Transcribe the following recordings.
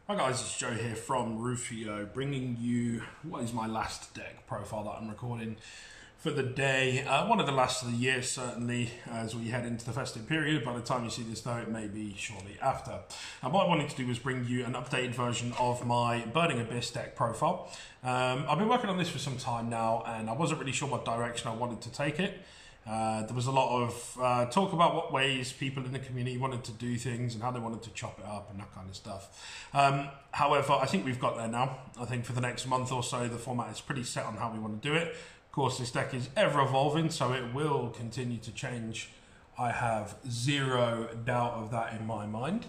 Hi guys, it's Joe here from Rufio, bringing you what is my last deck profile that I'm recording for the day. One of the last of the year, certainly, as we head into the festive period. By the time you see this though, it may be shortly after. And what I wanted to do was bring you an updated version of my Burning Abyss deck profile. I've been working on this for some time now, and I wasn't really sure what direction I wanted to take it. There was a lot of talk about what ways people in the community wanted to do things and how they wanted to chop it up and that kind of stuff. However, I think we've got there now. I think for the next month or so, the format is pretty set on how we want to do it. Of course, this deck is ever evolving, so it will continue to change. I have zero doubt of that in my mind.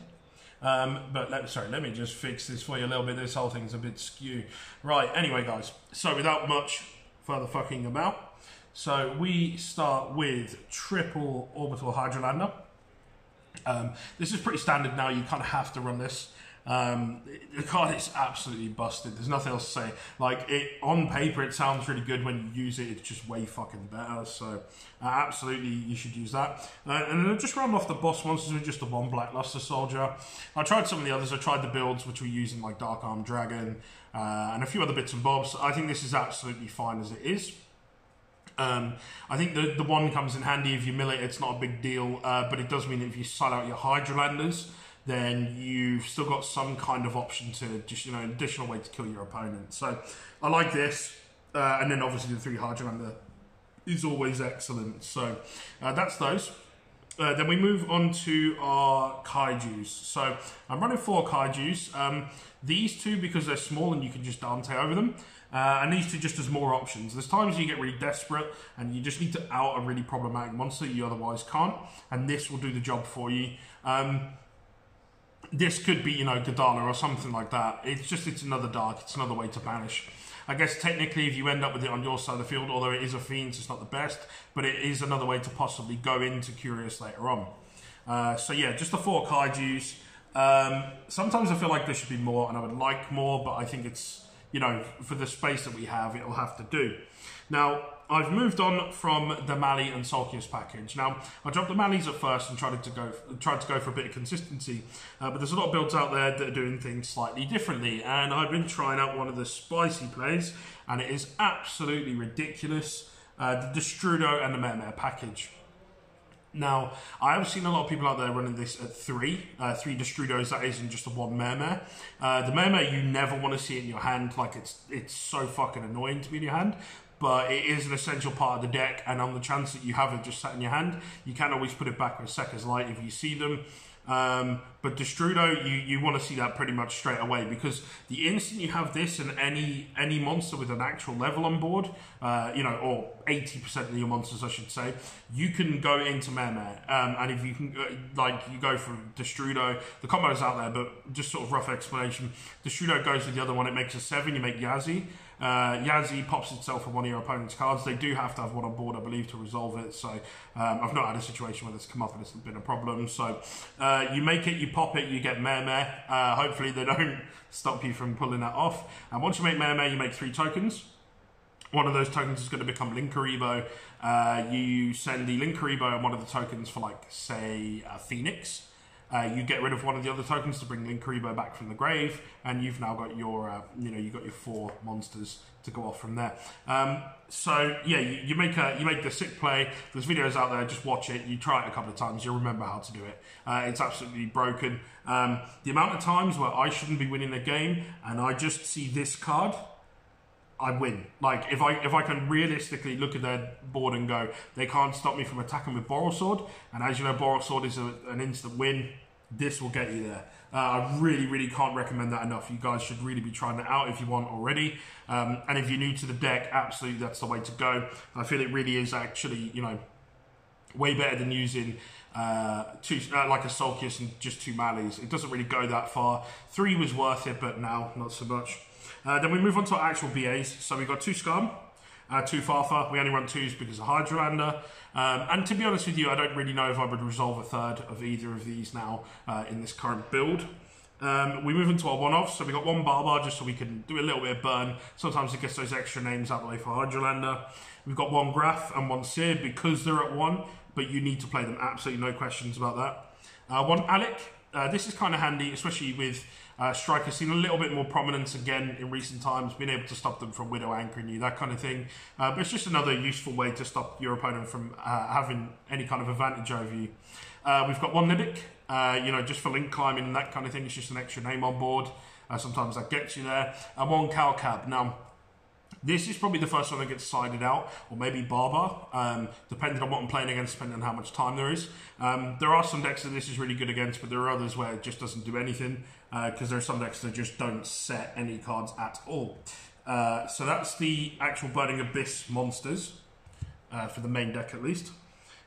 But let me just fix this for you a little bit. This whole thing's a bit skew. Right, anyway, guys. So without much further fucking about, so we start with triple Orbital Hydralander. This is pretty standard now. You kind of have to run this. The card is absolutely busted. There's nothing else to say. Like, on paper, it sounds really good. When you use it, it's just way fucking better. So, absolutely, you should use that. And then just round off the boss monsters with just the one Blackluster Soldier. I tried some of the others. I tried the builds, which were using, like, Dark Arm Dragon, and a few other bits and bobs. I think this is absolutely fine as it is. I think the one comes in handy if you mill it. It's not a big deal, but it does mean that if you side out your Hydralanders, then you've still got some kind of option to just, an additional way to kill your opponent. So I like this, and then obviously the 3 Hydralander is always excellent. So that's those. Then we move on to our Kaijus. So I'm running 4 Kaijus. These 2 because they're small and you can just Dante over them. And these 2 just as more options. There's times you get really desperate and you just need to out a really problematic monster you otherwise can't. And this will do the job for you. This could be, Godala or something like that. It's another dark. It's another way to banish. I guess technically if you end up with it on your side of the field, although it is a Fiend, it's not the best, but it is another way to possibly go into Curious later on. So yeah, just the 4 Kaijus. Sometimes I feel like there should be more and I would like more, but I think it's, for the space that we have, it'll have to do. Now, I've moved on from the Mali and Sulcius package. Now, I dropped the Malis at first and tried to go for a bit of consistency, but there's a lot of builds out there that are doing things slightly differently, and I've been trying out one of the spicy plays, and it is absolutely ridiculous. The Destrudo and the Mermare package. Now, I have seen a lot of people out there running this at 3 Destrudos, that isn't just a 1 Mermare. The Mermare, you never want to see it in your hand, like it's so fucking annoying to be in your hand, but it is an essential part of the deck, and on the chance that you have it just sat in your hand, you can always put it back with Sekka's Light if you see them. But Destrudo, you want to see that pretty much straight away, because the instant you have this and any monster with an actual level on board, or 80% of your monsters, I should say, you can go into Mermare. And if you can, you go for Destrudo, the combo's out there, but just sort of rough explanation. Destrudo goes with the other one, it makes a 7, you make Yazi. Yazi pops itself on one of your opponent's cards. They do have to have one on board, I believe, to resolve it. So I've not had a situation where this come up and it's been a problem. So you make it, you pop it, you get Mermare. Hopefully they don't stop you from pulling that off. And once you make Mermare, you make 3 tokens. One of those tokens is going to become Linkuriboh. You send the Linkuriboh and one of the tokens for, say, Phoenix. You get rid of one of the other tokens to bring Linkuriboh back from the grave, and you've now got your, you've got your 4 monsters to go off from there. So yeah, you make the sick play. There's videos out there. Just watch it. You try it a couple of times. You'll remember how to do it. It's absolutely broken. The amount of times where I shouldn't be winning a game and I just see this card, I win. Like, if I can realistically look at their board and go, they can't stop me from attacking with Borrelsword, and as you know, Borrelsword is an instant win, this will get you there. I really, really can't recommend that enough. You guys should really be trying that out if you want already. And if you're new to the deck, absolutely that's the way to go. I feel it really is actually, way better than using like a Sulcius and just 2 Malis. It doesn't really go that far. 3 was worth it, but now not so much. Then we move on to our actual BAs. So we've got 2 Scum, 2 Farfa. We only run 2s because of Hydralander. And to be honest with you, I don't really know if I would resolve a 3rd of either of these now in this current build. We move into our one-offs. So we've got 1 Barbar just so we can do a little bit of burn. Sometimes it gets those extra names out of the way for Hydralander. We've got 1 Graph and 1 Seer because they're at 1, but you need to play them, absolutely no questions about that. 1 Alec. this is kind of handy, especially with strikers seen a little bit more prominence again in recent times, being able to stop them from widow anchoring you, that kind of thing. But it's just another useful way to stop your opponent from having any kind of advantage over you. We've got one Libic, just for link climbing and that kind of thing. It's just an extra name on board. Sometimes that gets you there. And one Calcab. Now, this is probably the first one that gets sided out, or maybe Barbar, depending on what I'm playing against, depending on how much time there is. There are some decks that this is really good against, but there are others where it just doesn't do anything, because there are some decks that just don't set any cards at all. So that's the actual Burning Abyss monsters, for the main deck at least.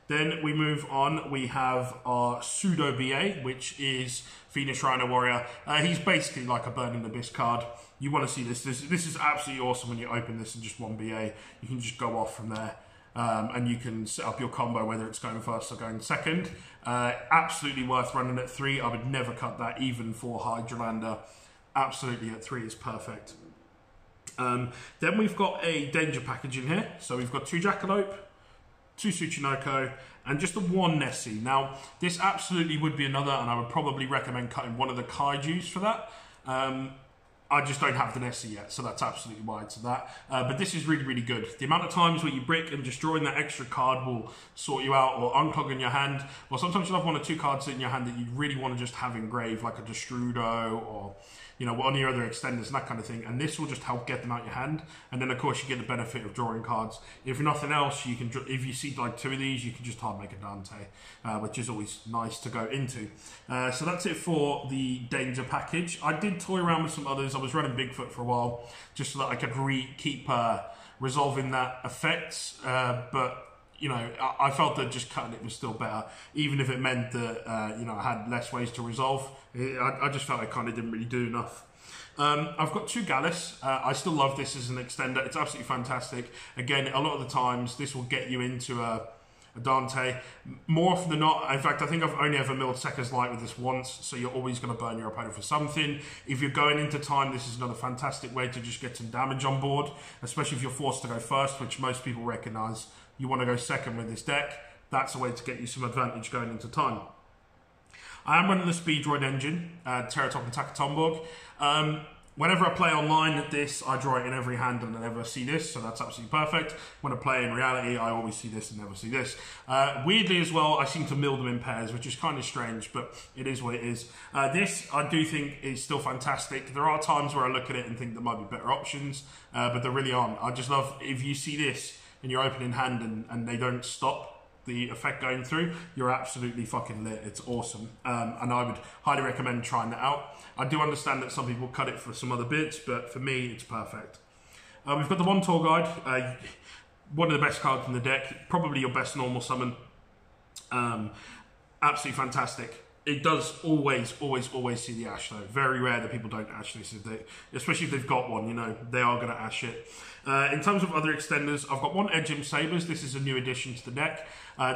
Then we move on, we have our Pseudo BA, which is Phoenix Rhino Warrior. He's basically like a Burning Abyss card. You want to see this. This is absolutely awesome when you open this in just one BA. You can just go off from there. And you can set up your combo, whether it's going first or going second. Absolutely worth running at 3. I would never cut that, even for Hydralander. Absolutely at 3 is perfect. Then we've got a danger package in here. So we've got 2 Jackalope, 2 Tsuchinoko, and just the 1 Nessie. Now, this absolutely would be another, and I would probably recommend cutting one of the Kaijus for that. I just don't have the Nessie yet, so that's absolutely why it's that. But this is really, really good. The amount of times where you brick and just drawing that extra card will sort you out, or unclogging your hand, or sometimes you'll have 1 or 2 cards in your hand that you really want to just have engraved, like a Destrudo, or one of your other extenders and that kind of thing, and this will just help get them out your hand. And then of course you get the benefit of drawing cards. If nothing else, you can, if you see like 2 of these, you can just hard make a Dante, which is always nice to go into. So that's it for the danger package. I did toy around with some others. I was running Bigfoot for a while just so that I could keep resolving that effect, but I felt that just cutting it was still better, even if it meant that I had less ways to resolve. I just felt I kind of didn't really do enough. I've got 2 Gallus. I still love this as an extender. It's absolutely fantastic. Again, a lot of the times this will get you into a Dante. More often than not, in fact, I think I've only ever milled Sekka's Light with this once, so you're always going to burn your opponent for something. If you're going into time, this is another fantastic way to just get some damage on board, especially if you're forced to go first, which most people recognise. You want to go second with this deck. That's a way to get you some advantage going into time. I am running the Speed Droid engine, Teratop and Takatomborg. Whenever I play online at this, I draw it in every hand and I never see this, so that's absolutely perfect. When I play in reality, I always see this and never see this. Weirdly as well, I seem to mill them in pairs, which is kind of strange, but it is what it is. This, I do think, is still fantastic. There are times where I look at it and think there might be better options, but there really aren't. I just love, if you see this in your opening hand and they don't stop the effect going through, you're absolutely fucking lit. It's awesome, and I would highly recommend trying that out. I do understand that some people cut it for some other bits, but for me it's perfect. We've got the 1 Tour Guide, one of the best cards in the deck, probably your best normal summon. Absolutely fantastic. It does always see the Ash though. Very rare that people don't Ash this, especially if they've got one, they are going to Ash it. In terms of other extenders, I've got 1 Edgem Sabers. This is a new addition to the deck.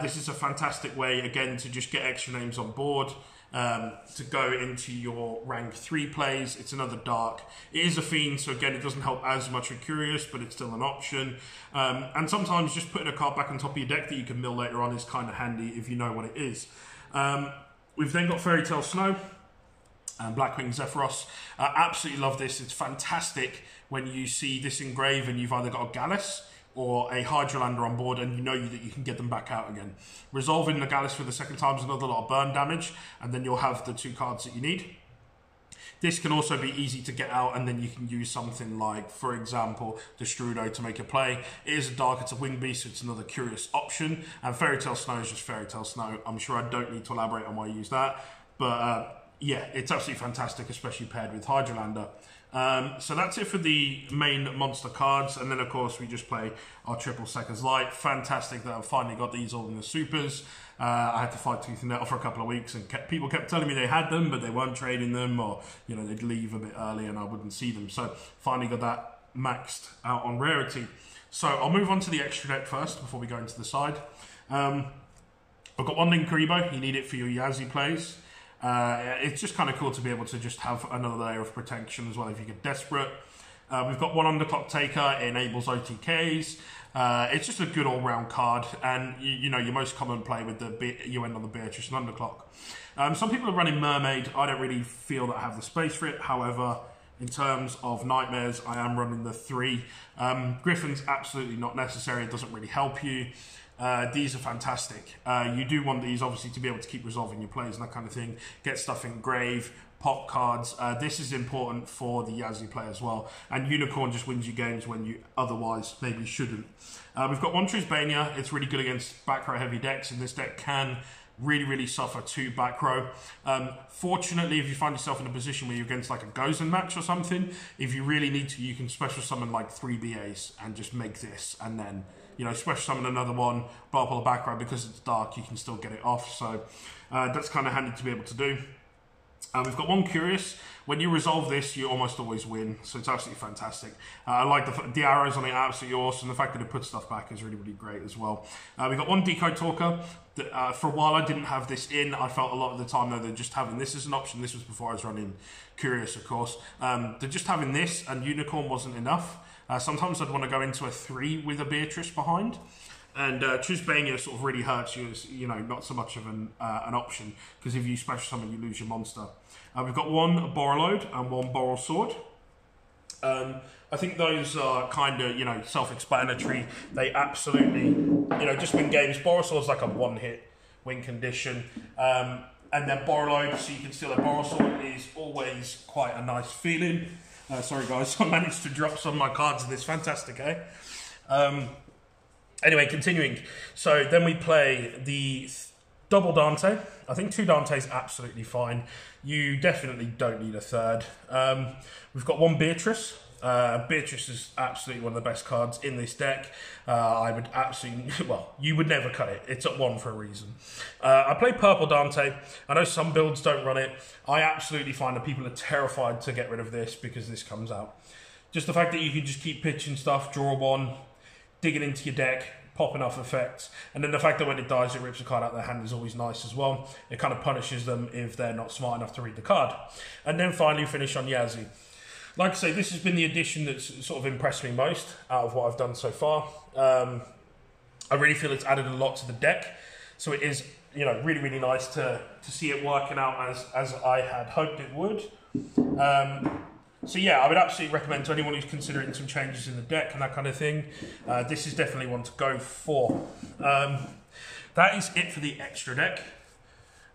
This is a fantastic way, again, to just get extra names on board, to go into your rank 3 plays. It's another dark. It is a fiend, so again, it doesn't help as much with Curious, but it's still an option. And sometimes just putting a card back on top of your deck that you can mill later on is kind of handy if you know what it is. We've then got Fairy Tale Snow and Blackwing Zephyros. Absolutely love this. It's fantastic when you see this engraved and you've either got a Gallus or a Hydralander on board and you know that you can get them back out again. Resolving the Gallus for the second time is another lot of burn damage, and then you'll have the 2 cards that you need. This can also be easy to get out, and then you can use something like, for example, Destrudo to make a play. It is a dark, it's a winged beast, so it's another curious option. And Fairy Tale Snow is just Fairy Tale Snow. I'm sure I don't need to elaborate on why I use that. But yeah, it's absolutely fantastic, especially paired with Hydralander. So that's it for the main monster cards, and then of course we just play our triple Sekka's Light. Fantastic that I've finally got these all in the supers. I had to fight tooth and nail for a couple of weeks, and people kept telling me they had them, but they weren't trading them, or they'd leave a bit early and I wouldn't see them. So finally got that maxed out on rarity. So I'll move on to the extra deck first before we go into the side. I've got 1 Linkuriboh. You need it for your Yazzie plays. It's just kind of cool to be able to just have another layer of protection as well if you get desperate. We've got 1 Underclock Taker. It enables OTKs. It's just a good all-round card, and you know, your most common play with you end on the Beatrice and Underclock. Some people are running Mermaid. I don't really feel that I have the space for it. However, in terms of Nightmares, I am running the 3. Griffin's absolutely not necessary. It doesn't really help you. These are fantastic. You do want these, obviously, to be able to keep resolving your plays and that kind of thing. Get stuff in grave, pop cards. This is important for the Yazzie play as well. And Unicorn just wins you games when you otherwise maybe shouldn't. We've got one Truzbania. It's really good against back row heavy decks, and this deck can really suffer 2 back row. Fortunately, if you find yourself in a position where you're against like a Gozen match or something, if you really need to, you can special summon like 3 BAs and just make this, and then, you know, special summon another one, blow up all the back row. Because it's dark, you can still get it off. So that's kind of handy to be able to do. We've got one Curious. When you resolve this, you almost always win, so it's absolutely fantastic. I like the arrows on it, absolutely awesome. The fact that it puts stuff back is really great as well. We've got one Decode Talker. For a while, I didn't have this in. I felt a lot of the time, though, they're just having this as an option. This was before I was running Curious, of course. They're just having this, and Unicorn wasn't enough. Sometimes I'd want to go into a 3 with a Beatrice behind. And Truzbania sort of really hurts you as, you know, not so much of an option, because if you special summon, you lose your monster. We've got one Borreload and one Boral Sword. I think those are kind of, you know, self-explanatory. They absolutely, you know, just win games. Boral Sword's like a 1-hit win condition. And then Borreload, so you can steal a Boral Sword, is always quite a nice feeling. Sorry guys, I managed to drop some of my cards in this. Fantastic, eh? Anyway, continuing. So then we play the double Dante. I think 2 Dante is absolutely fine. You definitely don't need a 3rd. We've got one Beatrice. Beatrice is absolutely one of the best cards in this deck. I would absolutely, well, you would never cut it. It's at 1 for a reason. I play purple Dante. I know some builds don't run it. I absolutely find that people are terrified to get rid of this because this comes out. Just the fact that you can just keep pitching stuff, draw 1, digging into your deck, popping off effects, and then the fact that when it dies, it rips a card out of their hand is always nice as well. It kind of punishes them if they're not smart enough to read the card. And then finally finish on Yazzie. Like I say, this has been the addition that's sort of impressed me most out of what I've done so far. I really feel it's added a lot to the deck, so it is, you know, really nice to see it working out as I had hoped it would. So yeah, I would absolutely recommend to anyone who's considering some changes in the deck and that kind of thing. This is definitely one to go for. That is it for the extra deck.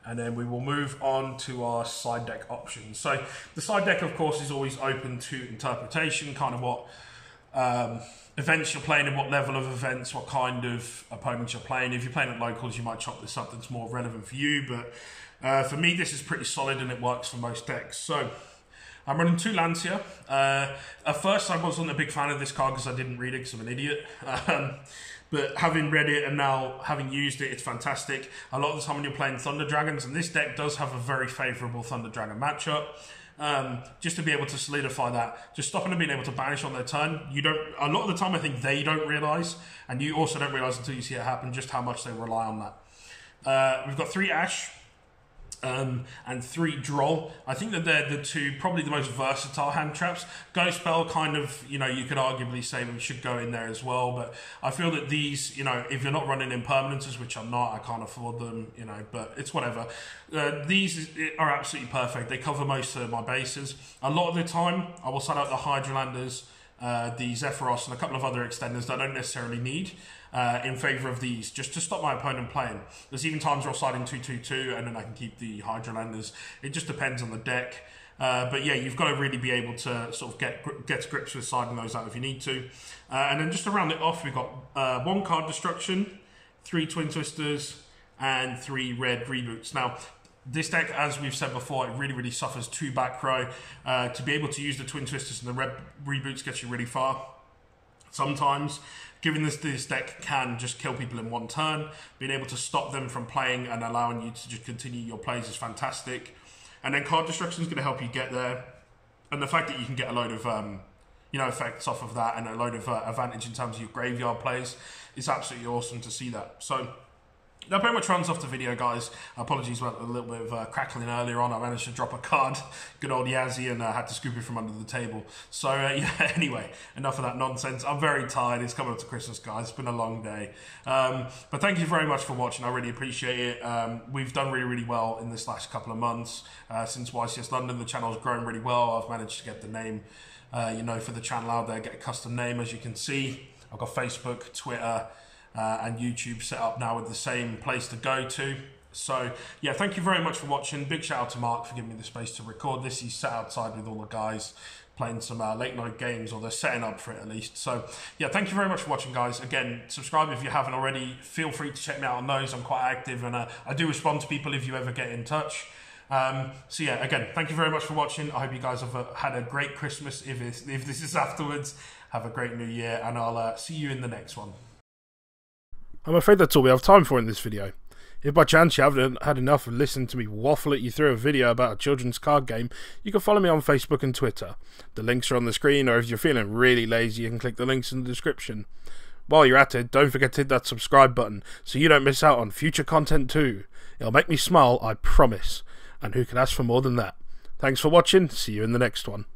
And then we will move on to our side deck options. So the side deck, of course, is always open to interpretation, kind of what events you're playing and what level of events, what kind of opponents you're playing. If you're playing at locals, you might chop this up that's more relevant for you. But for me, this is pretty solid and it works for most decks. So I'm running 2 Lancia. At first, I wasn't a big fan of this card because I didn't read it because I'm an idiot. But having read it and now having used it, it's fantastic. A lot of the time when you're playing Thunder Dragons, and this deck does have a very favourable Thunder Dragon matchup, just to be able to solidify that, just stopping them being able to banish on their turn. You don't. A lot of the time, I think they don't realise, and you also don't realise until you see it happen, just how much they rely on that. We've got 3 Ash. And 3 Droll. I think that they're the 2, probably the most versatile hand traps. Ghost Spell, kind of, you know, you could arguably say we should go in there as well, but I feel that these, you know, if you're not running impermanences, which I'm not, I can't afford them, you know, but it's whatever. These are absolutely perfect. They cover most of my bases. A lot of the time, I will set out the Hydralanders, the Zephyros, and a couple of other extenders that I don't necessarily need. In favour of these, just to stop my opponent playing. There's even times where I'll side in 2/2/2 and then I can keep the Hydralanders. It just depends on the deck. But yeah, you've got to really be able to sort of get to grips with siding those out if you need to. And then just to round it off, we've got 1 Card Destruction, 3 Twin Twisters, and 3 red reboots. Now, this deck, as we've said before, it really suffers 2 back row. To be able to use the Twin Twisters and the red reboots gets you really far. Sometimes, given this deck can just kill people in 1 turn, being able to stop them from playing and allowing you to just continue your plays is fantastic. And then Card Destruction is going to help you get there. And the fact that you can get a load of you know, effects off of that and a load of advantage in terms of your graveyard plays, it's absolutely awesome to see that. So That pretty much runs off the video, guys. Apologies about a little bit of crackling earlier on. I managed to drop a card, good old Yazzie, and had to scoop it from under the table. So, yeah, anyway, enough of that nonsense. I'm very tired. It's coming up to Christmas, guys. It's been a long day. But thank you very much for watching. I really appreciate it. We've done really, really well in this last couple of months. Since YCS London, the channel's grown really well. I've managed to get the name, for the channel out there, get a custom name, as you can see. I've got Facebook, Twitter, and YouTube set up now with the same place to go to. So yeah, thank you very much for watching. Big shout out to Mark for giving me the space to record this. He's sat outside with all the guys playing some late night games, or they're setting up for it at least. So yeah, thank you very much for watching, guys. Again, subscribe if you haven't already. Feel free to check me out on those. I'm quite active, and I do respond to people if you ever get in touch. So yeah, again, thank you very much for watching. I hope you guys have had a great Christmas. If this is afterwards, have a great New Year, and I'll see you in the next one. I'm afraid that's all we have time for in this video. If by chance you haven't had enough of listening to me waffle at you through a video about a children's card game, you can follow me on Facebook and Twitter. The links are on the screen, or if you're feeling really lazy, you can click the links in the description. While you're at it, don't forget to hit that subscribe button so you don't miss out on future content too. It'll make me smile, I promise. And who can ask for more than that? Thanks for watching, see you in the next one.